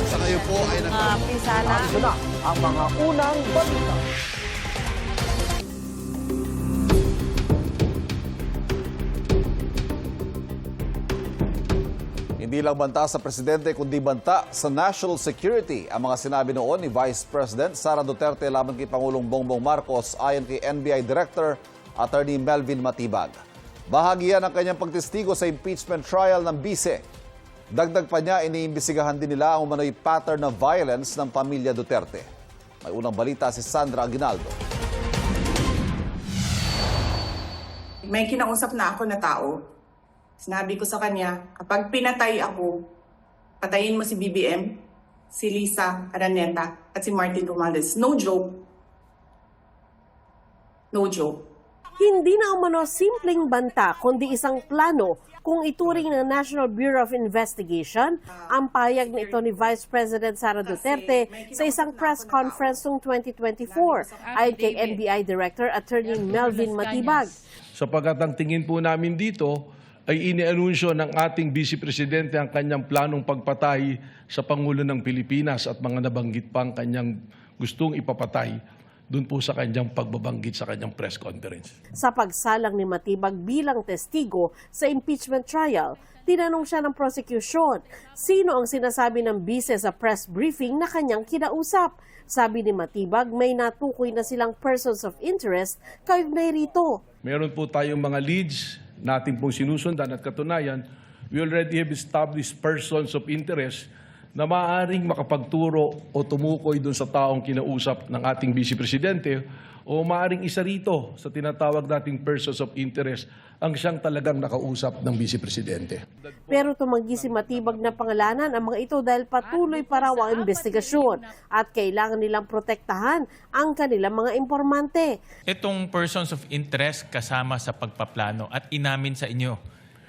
Sa ngayon po ay Pisana. Ito na ang mga unang balita. Hindi lang banta sa presidente kundi banta sa national security ang mga sinabi noon ni Vice President Sara Duterte laban kay Pangulong Bongbong Marcos ayon kay NBI Director Attorney Melvin Matibag. Bahagi yan ang kanyang pagtestigo sa impeachment trial ng bise. Dagdag pa niya, iniimbestigahan din nila ang umano'y pattern ng violence ng pamilya Duterte. May unang balita si Sandra Aguinaldo. May kinausap na ako na tao. Sinabi ko sa kanya, kapag pinatay ako, patayin mo si BBM, si Lisa Araneta, at si Martin Romualdez. No joke. No joke. Hindi na umano simpleng banta kundi isang plano kung ituring ng National Bureau of Investigation ang payag na ito ni Vice President Sara Duterte sa isang press conference noong 2024 ayon kay NBI Director Attorney Melvin Matibag. Sapagat ang tingin po namin dito ay inianunsyo ng ating Vice Presidente ang kanyang planong pagpatay sa Pangulo ng Pilipinas at mga nabanggit pang kanyang gustong ipapatay doon po sa kanyang pagbabanggit sa kanyang press conference. Sa pagsalang ni Matibag bilang testigo sa impeachment trial, tinanong siya ng prosecution sino ang sinasabi ng bise sa press briefing na kanyang kinausap. Sabi ni Matibag may natukoy na silang persons of interest kaugnay rito. Meron po tayong mga leads natin pong sinusundan at katunayan, we already have established persons of interest na maaaring makapagturo o tumukoy doon sa taong kinausap ng ating Vice Presidente o maaaring isa rito sa tinatawag nating persons of interest ang siyang talagang nakausap ng Vice Presidente. Pero tumanggi si Matibag na pangalanan ang mga ito dahil patuloy pa raw ang investigasyon at kailangan nilang protektahan ang kanilang mga impormante. Itong persons of interest kasama sa pagpaplano at inamin sa inyo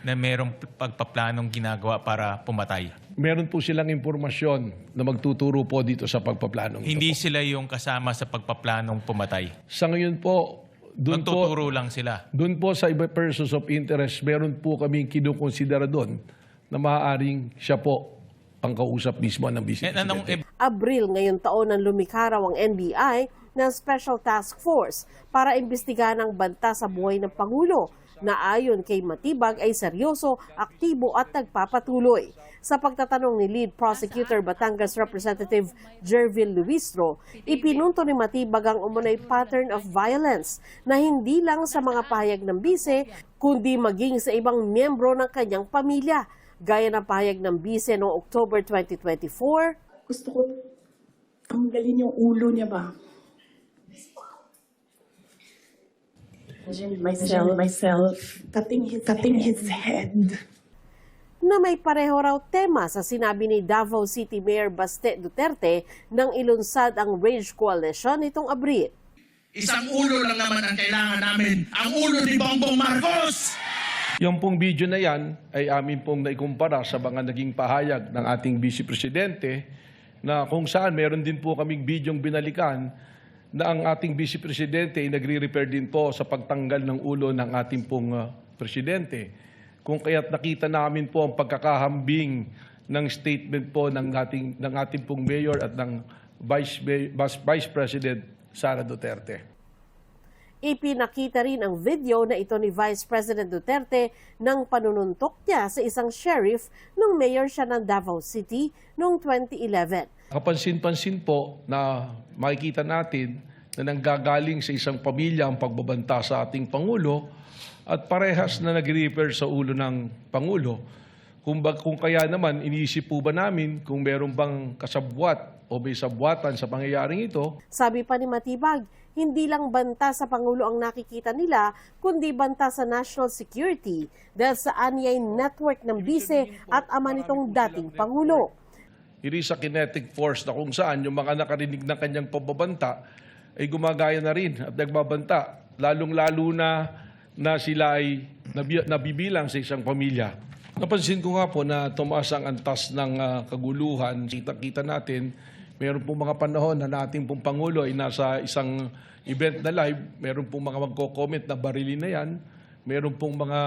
na mayroong pagpaplanong ginagawa para pumatay. Meron po silang impormasyon na magtuturo po dito sa pagpaplanong ito. Hindi sila yung kasama sa pagpaplanong pumatay. Sa ngayon po, Magtuturo lang sila. Doon po sa iba persons of interest, meron po kaming kinukonsidera doon na maaaring siya po ang kausap mismo ng Vice Presidente. Abril ngayon taon nang lumikha raw ang NBI ng Special Task Force para imbestigahan ang banta sa buhay ng Pangulo na ayon kay Matibag ay seryoso, aktibo at nagpapatuloy. Sa pagtatanong ni Lead Prosecutor Batangas Representative Jervil Luistro, ipinunto ni Matibag ang umunay pattern of violence na hindi lang sa mga pahayag ng bise, kundi maging sa ibang miyembro ng kanyang pamilya. Gaya ng pahayag ng bise noong October 2024. Gusto ko tanggalin yung ulo niya ba? Myself, cutting his head. Na may pareho raw tema sa sinabi ni Davao City Mayor Baste Duterte nang ilunsad ang Rage Coalition nitong Abril. Isang ulo lang naman ang kailangan namin, ang ulo ni Bongbong Marcos! Yung pong video na yan ay amin pong naikumpara sa mga naging pahayag ng ating Vice Presidente na kung saan meron din po kaming bidyong binalikan na ang ating Vice Presidente ay nagre-refer din po sa pagtanggal ng ulo ng ating pong Presidente. Kung kaya't nakita namin po ang pagkakahambing ng statement po ng ating pong Mayor at ng Vice President Sara Duterte. Ipinakita rin ang video na ito ni Vice President Duterte nang panununtok niya sa isang sheriff nung mayor siya ng Davao City noong 2011. Kapansin-pansin po na makikita natin na nanggagaling sa isang pamilya ang pagbabanta sa ating Pangulo at parehas na nag-refer sa ulo ng Pangulo. Kung kaya naman, iniisip po ba namin kung meron bang kasabwat o may sabwatan sa pangyayaring ito? Sabi pa ni Matibag, hindi lang banta sa Pangulo ang nakikita nila, kundi banta sa national security dahil sa anyay network ng bise at ama nitong dating Pangulo. It is a kinetic force na kung saan yung mga nakarinig ng kanyang pagbabanta ay gumagaya na rin at nagbabanta, lalong-lalo na sila ay nabibilang sa isang pamilya. Napansin ko nga po na tumaas ang antas ng kaguluhan. Kita-kita natin, meron pong mga panahon na nating pong Pangulo ay nasa isang event na live, meron pong mga magko-comment na barilin na yan, meron pong mga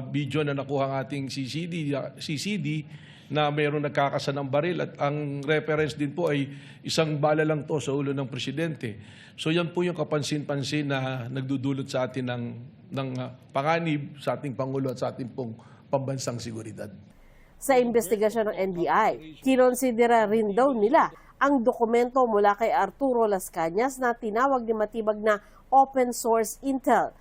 video na nakuha ang ating CCD na mayroong nagkakasa ng baril at ang reference din po ay isang bala lang to sa ulo ng presidente. So yan po yung kapansin-pansin na nagdudulot sa atin ng panganib sa ating Pangulo at sa ating pong pambansang seguridad. Sa investigasyon ng NBI, kinonsidera rin daw nila ang dokumento mula kay Arturo Las Cañas na tinawag ni Matibag na open source intel.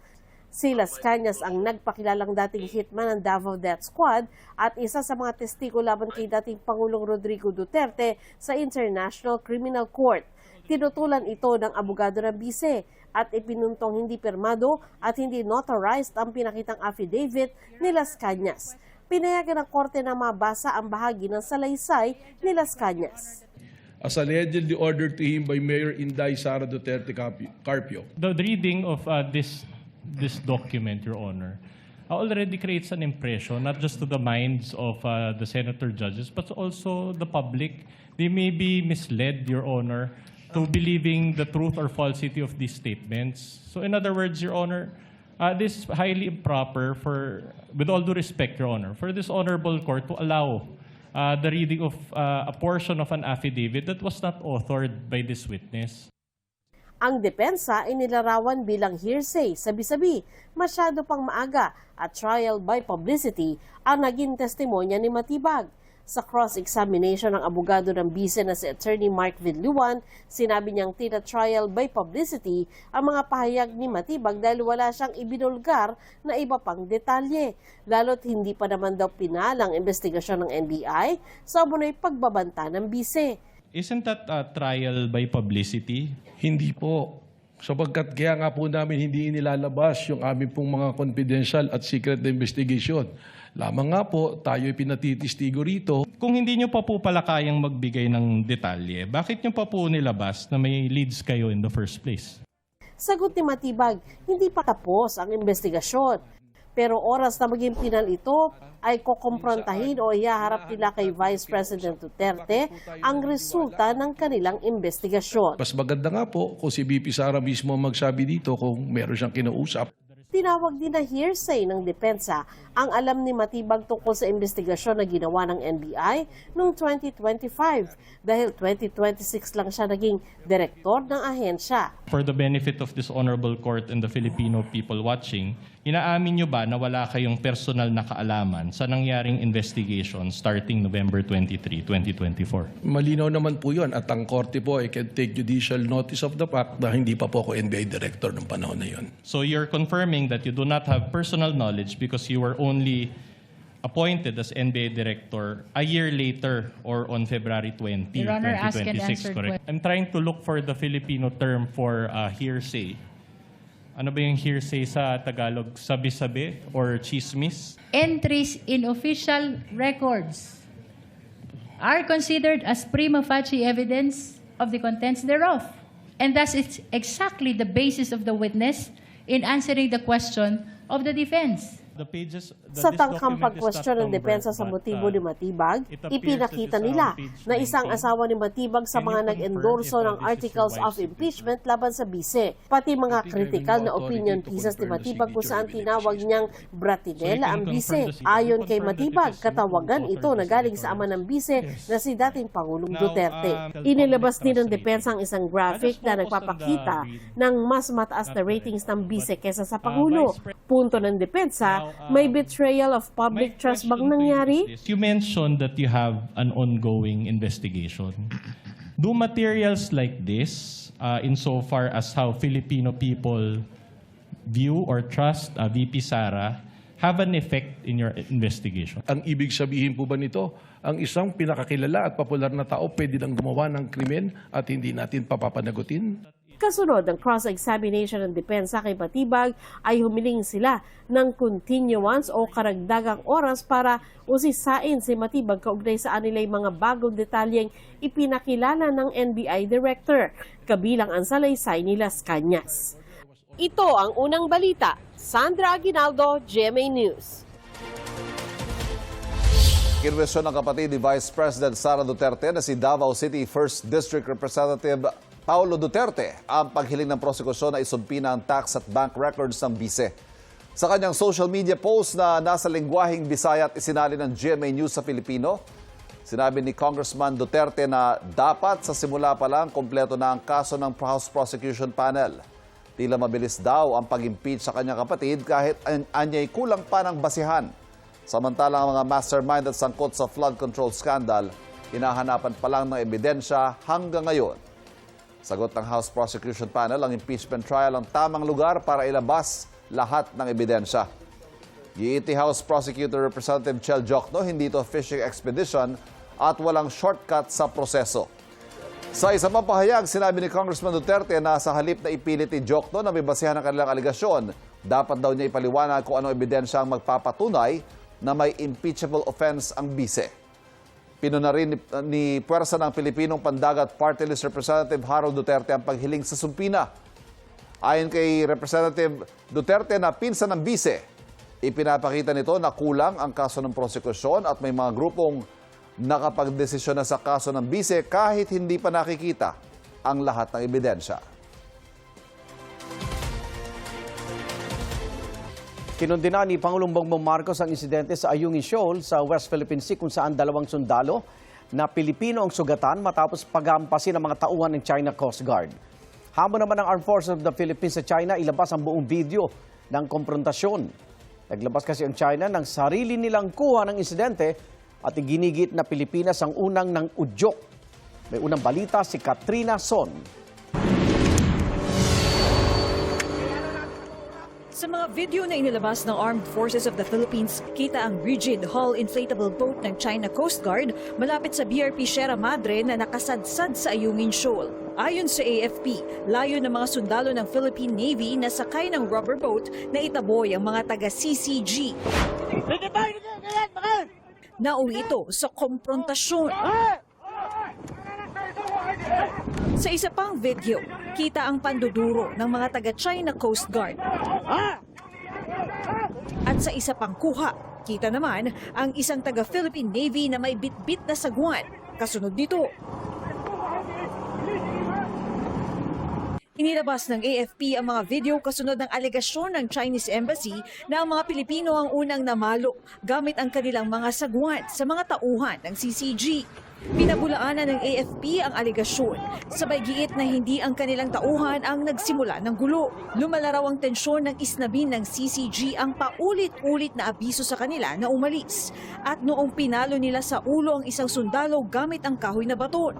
Si Las Cañas ang nagpakilalang dating hitman ng Davao Death Squad at isa sa mga testigo laban kay dating Pangulong Rodrigo Duterte sa International Criminal Court. Tinutulan ito ng abogado ng bise at ipinuntong hindi pirmado at hindi notarized ang pinakitang affidavit ni Las Cañas. Pinayagan ng korte na mabasa ang bahagi ng salaysay ni Las Cañas. As allegedly ordered to him by Mayor Inday Sara Duterte Carpio. The reading of this document, Your Honor, already creates an impression, not just to the minds of the senator judges, but also the public. They may be misled, Your Honor, to believing the truth or falsity of these statements. So in other words, Your Honor, this is highly improper with all due respect, Your Honor, for this honorable court to allow the reading of a portion of an affidavit that was not authored by this witness. Ang depensa ay nilarawan bilang hearsay, sabi-sabi, masyado pang maaga at trial by publicity ang naging testimonya ni Matibag. Sa cross-examination ng abogado ng bise na si Attorney Mark Villuan, sinabi niyang tina-trial by publicity ang mga pahayag ni Matibag dahil wala siyang ibinulgar na iba pang detalye, lalo't hindi pa naman daw pinalang investigasyon ng NBI sa umano'y pagbabanta ng bise. Isn't that a trial by publicity? Hindi po. Sapagkat kaya nga po namin hindi inilalabas yung aming pong mga confidential at secret na investigation. Lamang nga po, tayo'y pinatitistigo rito. Kung hindi nyo pa po pala kayang magbigay ng detalye, bakit nyo pa po nilabas na may leads kayo in the first place? Sagot ni Matibag, hindi pa tapos ang investigasyon. Pero oras na maging pinal ito ay kukumprontahin o ihaharap nila kay Vice President Duterte ang resulta ng kanilang investigasyon. Mas maganda nga po kung si VP Sara mismo magsabi dito kung meron siyang kinausap. Tinawag din na hearsay ng depensa ang alam ni Matibag tungkol sa investigasyon na ginawa ng NBI noong 2025 dahil 2026 lang siya naging direktor ng ahensya. For the benefit of this honorable court and the Filipino people watching, inaamin nyo ba na wala kayong personal na kaalaman sa nangyaring investigation starting November 23, 2024? Malinaw naman po yun at ang korte po ay can take judicial notice of the fact na hindi pa po ako NBI director ng panahon na yun. So you're confirming that you do not have personal knowledge because you were only appointed as NBA director a year later or on February 20, Your Honor, ask and 2026, answer correct? I'm trying to look for the Filipino term for hearsay. Ano ba yung hearsay sa Tagalog? Sabi-sabi or chismis? Entries in official records are considered as prima facie evidence of the contents thereof. And thus, it's exactly the basis of the witness in answering the question of the defense. Sa tangkang pagkwestiyon ng depensa sa motibo ni Matibag, ipinakita nila na isang asawa ni Matibag sa mga nag-endorso ng articles of impeachment laban sa bise. Pati mga critical na opinion pieces ni Matibag kung saan tinawag niyang bratinela ang bise. Ayon kay Matibag, katawagan ito na galing sa ama ng bise na si dating Pangulong Duterte. Inilabas din ng depensa ang isang graphic na nagpapakita ng mas mataas na ratings ng bise kesa sa Pangulo. Punto ng depensa, may betrayal of public trust bang nangyari? You mentioned that you have an ongoing investigation. Do materials like this, insofar as how Filipino people view or trust VP Sara, have an effect in your investigation? Ang ibig sabihin po ba nito, ang isang pinakakilala at popular na tao pwede lang gumawa ng krimen at hindi natin papapanagutin? Kasunod ng cross-examination ng depensa kay Matibag ay humiling sila ng continuance o karagdagang oras para usisain si Matibag kaugnay sa anilay mga bagong detalyeng ipinakilala ng NBI Director, kabilang ang salaysay ni Las Cañas. Ito ang unang balita. Sandra Aguinaldo, GMA News. Kinwestiyon ng kapatid ni Vice President Sara Duterte na si Davao City 1st District Representative Paulo Duterte ang paghiling ng prosekusyon na isumpi ang tax at bank records ng bise. Sa kanyang social media post na nasa lengguaheng Bisaya at isinali ng GMA News sa Filipino, Sinabi ni Congressman Duterte na dapat sa simula pa lang kompleto na ang kaso ng House Prosecution Panel. Tila mabilis daw ang pag-impeach sa kanyang kapatid kahit anya'y kulang pa ng basihan. Samantalang ang mga mastermind at sangkot sa flood control scandal, hinahanapan pa lang ng ebidensya hanggang ngayon. Sagot ng House Prosecution Panel, ang impeachment trial ang tamang lugar para ilabas lahat ng ebidensya. Giiti House Prosecutor Representative Chel Jokno, hindi ito fishing expedition at walang shortcut sa proseso. Sa isa pang pahayag, sinabi ni Congressman Duterte na sa halip na ipilit ni Jokno na may basihan ng kanilang aligasyon, dapat daw niya ipaliwanag kung anong ebidensya ang magpapatunay na may impeachable offense ang bise. Pinuna rin ni Puwersa ng Pilipinong Pandagat Party List Representative Harold Duterte ang paghiling sa sumpina. Ayon kay Representative Duterte na pinsan ng bise, ipinapakita nito na kulang ang kaso ng prosekusyon at may mga grupong nakapagdesisyon na sa kaso ng bise kahit hindi pa nakikita ang lahat ng ebidensya. Kinundina ni Pangulong Bongbong Marcos ang insidente sa Ayungin Shoal sa West Philippine Sea kung saan 2 sundalo na Pilipino ang sugatan matapos paghampasin ng mga tauhan ng China Coast Guard. Hamon naman ng Armed Forces of the Philippines sa China ilabas ang buong video ng konfrontasyon. Naglabas kasi ang China ng sarili nilang kuha ng insidente at iginigit na Pilipinas ang unang ng udyok. May unang balita si Katrina Son. Sa mga video na inilabas ng Armed Forces of the Philippines, kita ang rigid hull inflatable boat ng China Coast Guard malapit sa BRP Sierra Madre na nakasadsad sa Ayungin Shoal. Ayon sa AFP, layo ng mga sundalo ng Philippine Navy na sakay ng rubber boat na itaboy ang mga taga-CCG. Nauwi ito sa komprontasyon. Sa isa pang video, kita ang panduduro ng mga taga-China Coast Guard. At sa isa pang kuha, kita naman ang isang taga-Philippine Navy na may bitbit na sagwan. Kasunod nito, inilabas ng AFP ang mga video kasunod ng alegasyon ng Chinese Embassy na ang mga Pilipino ang unang namalo gamit ang kanilang mga sagwan sa mga tauhan ng CCG. Pinabulaanan ng AFP ang alegasyon, sabay giit na hindi ang kanilang tauhan ang nagsimula ng gulo. Lumala raw ang tensyon ng isnabin ng CCG ang paulit-ulit na abiso sa kanila na umalis. At noong pinalo nila sa ulo ang isang sundalo gamit ang kahoy na baton.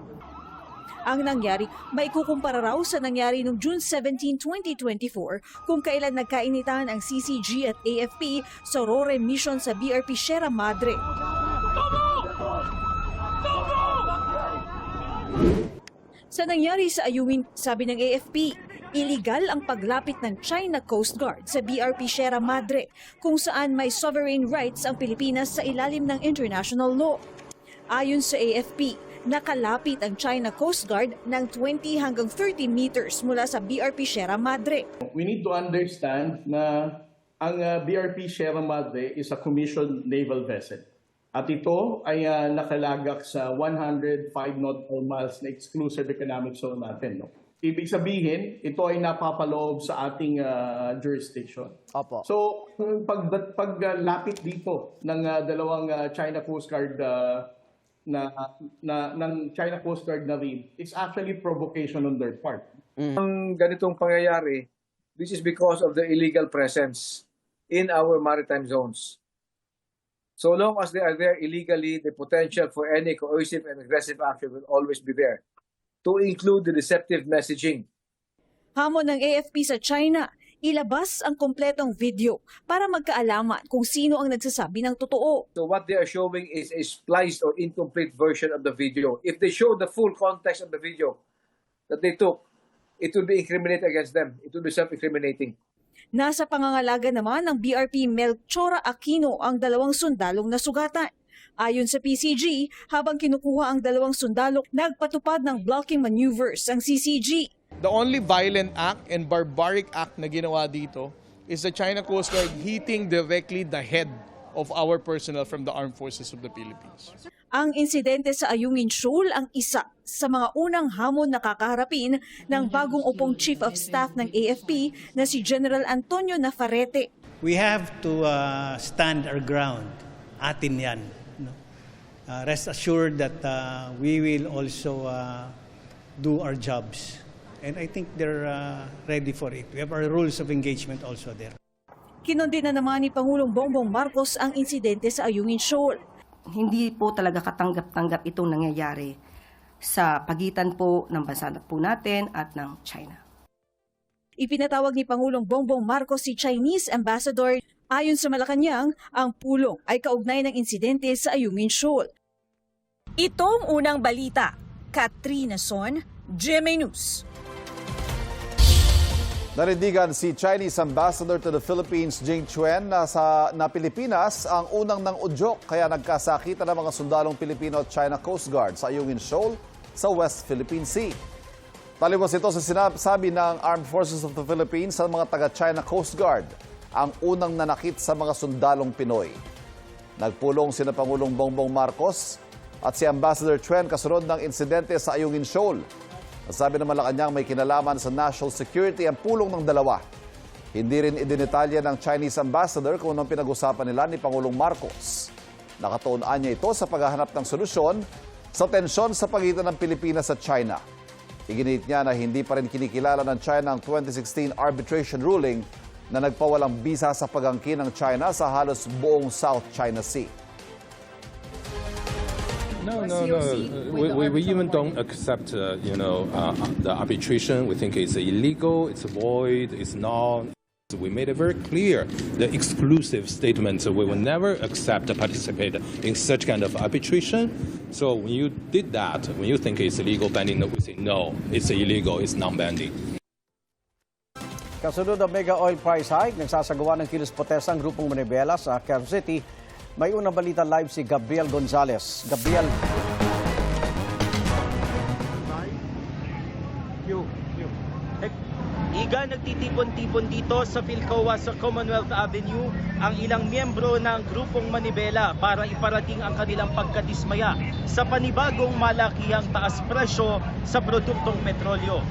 Ang nangyari, maikukumpara raw sa nangyari noong June 17, 2024 kung kailan nagkainitan ang CCG at AFP sa Rore Mission sa BRP Sierra Madre. Sa nangyari sa Ayungin, sabi ng AFP, illegal ang paglapit ng China Coast Guard sa BRP Sierra Madre kung saan may sovereign rights ang Pilipinas sa ilalim ng international law. Ayon sa AFP, nakalapit ang China Coast Guard ng 20 hanggang 30 meters mula sa BRP Sierra Madre. We need to understand na ang BRP Sierra Madre is a commissioned naval vessel. At ito ay nakalagak sa 105 nautical miles na exclusive economic zone natin. No? Ibig sabihin, ito ay napapaloob sa ating jurisdiction. Opo. So, paglapit dito ng dalawang China Coast Guard ng China Coast Guard Navy, it's actually provocation on their part. Ang ganitong pangyayari, this is because of the illegal presence in our maritime zones. So long as they are there illegally, the potential for any coercive and aggressive action will always be there, to include the deceptive messaging. Hamon ng AFP sa China, ilabas ang kompletong video para magkaalaman kung sino ang nagsasabi ng totoo. So what they are showing is a spliced or incomplete version of the video. If they show the full context of the video that they took, it will be incriminated against them. It will be self-incriminating. Nasa pangangalaga naman ng BRP Melchora Aquino ang 2 sundalong nasugatan. Ayon sa PCG, habang kinukuha ang 2 sundalo, nagpatupad ng blocking maneuvers ang CCG. The only violent act and barbaric act na ginawa dito is the China Coast Guard hitting directly the head of our personnel from the Armed Forces of the Philippines. Ang insidente sa Ayungin Shoal ang isa sa mga unang hamon na kakaharapin ng bagong upong Chief of Staff ng AFP na si General Antonio Nafarrete. We have to stand our ground. Atin yan. No? rest assured that we will also do our jobs. And I think they're ready for it. We have our rules of engagement also there. Kinondena naman ni Pangulong Bongbong Marcos ang insidente sa Ayungin Shoal. Hindi po talaga katanggap-tanggap itong nangyayari sa pagitan po ng bansa po natin at ng China. Ipinatawag ni Pangulong Bongbong Marcos si Chinese Ambassador. Ayon sa Malacanang, ang pulong ay kaugnay ng insidente sa Ayungin Shoal. Itong unang balita. Katrina Son, GMA News. Nanindigan si Chinese Ambassador to the Philippines, Jing Chuen, na Pilipinas ang unang ng udyok kaya nagkasakitan ng mga sundalong Pilipino at China Coast Guard sa Ayungin Shoal sa West Philippine Sea. Taliwas ito sa sinasabi ng Armed Forces of the Philippines sa mga taga-China Coast Guard, ang unang nanakit sa mga sundalong Pinoy. Nagpulong sina Pangulong Bongbong Marcos at si Ambassador Chuen kasunod ng insidente sa Ayungin Shoal. Sabi ng Malacanang may kinalaman sa national security ang pulong ng dalawa. Hindi rin idinetalya ng Chinese Ambassador kung anong pinag-usapan nila ni Pangulong Marcos. Nakatuunan niya ito sa paghahanap ng solusyon sa tensyon sa pagitan ng Pilipinas at China. Iginit niya na hindi pa rin kinikilala ng China ang 2016 arbitration ruling na nagpawalang bisa sa pag-angkin ng China sa halos buong South China Sea. No. We even don't accept, the arbitration. We think it's illegal, it's void, it's not. We made it very clear, the exclusive statement, we will never accept to participate in such kind of arbitration. So when you did that, when you think it's illegal binding, we say no, it's illegal, it's non-binding. Kasunod ang mega oil price hike, nagsasagawa ng kilos protesta ang grupong Manibela sa Quezon City. May unang balita live si Gabriel Gonzales. Gabriel. Iga, nagtitipon-tipon dito sa Philcoa sa Commonwealth Avenue ang ilang miyembro ng grupong Manibela para iparating ang kanilang pagkadismaya sa panibagong malakihang taas presyo sa produktong petrolyo.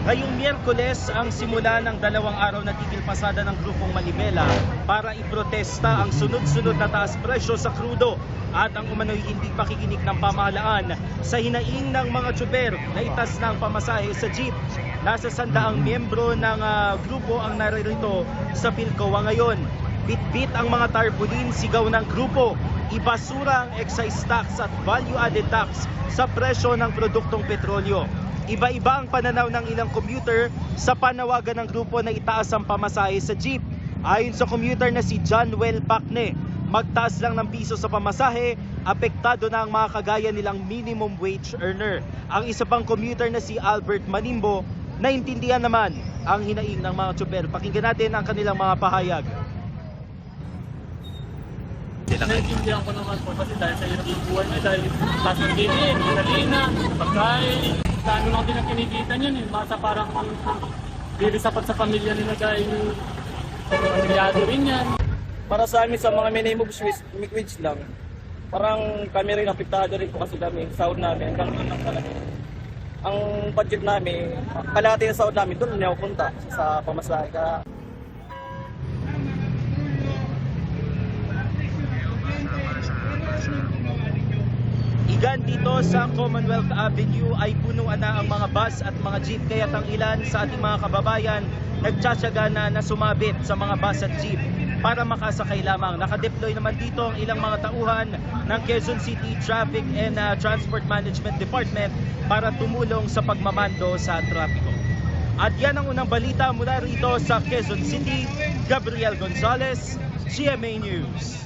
Ngayong Miyerkules ang simula ng 2 araw na tigil pasada ng grupong Manibela para iprotesta ang sunod-sunod na taas presyo sa krudo at ang umano'y hindi pakikinig ng pamahalaan sa hinaing ng mga tsuper na itas ng pamasahe sa jeep. Nasa 100 miyembro ng grupo ang naririto sa Philcoa ngayon. Bit-bit ang mga tarpaulin, sigaw ng grupo, ibasura ang excise tax at value-added tax sa presyo ng produktong petrolyo. Iba-iba ang pananaw ng ilang commuter sa panawagan ng grupo na itaas ang pamasahe sa jeep. Ayon sa commuter na si John Well Pacne, magtaas lang ng piso sa pamasahe, apektado na ang mga kagaya nilang minimum wage earner. Ang isa pang commuter na si Albert Manimbo, naintindihan naman ang hinaing ng mga tsuper. Pakinggan natin ang kanilang mga pahayag. Naintindihan ko naman po kasi dahil sa hirap ng buhay niya, dahil taas ng bilhin, gasolina, pagkain, paano lang din ang kinikita niyan eh. Basta parang hindi sapat sa pamilya nila dahil pamilyado rin yan. Para sa amin sa mga minimum wage lang, parang kami rin apektado rin po kasi kami, sahod namin, hanggang lang talaga. Ang budget namin, kalahati ng sahod namin, doon niya punta sa pamasahe. Igan dito sa Commonwealth Avenue ay punuan na ang mga bus at mga jeep kaya't ang ilan sa ating mga kababayan nagtsatsaga na sumabit sa mga bus at jeep para makasakay lamang. Nakadeploy naman dito ang ilang mga tauhan ng Quezon City Traffic and Transport Management Department para tumulong sa pagmamando sa trapiko. At yan ang unang balita mula rito sa Quezon City. Gabriel Gonzales, GMA News.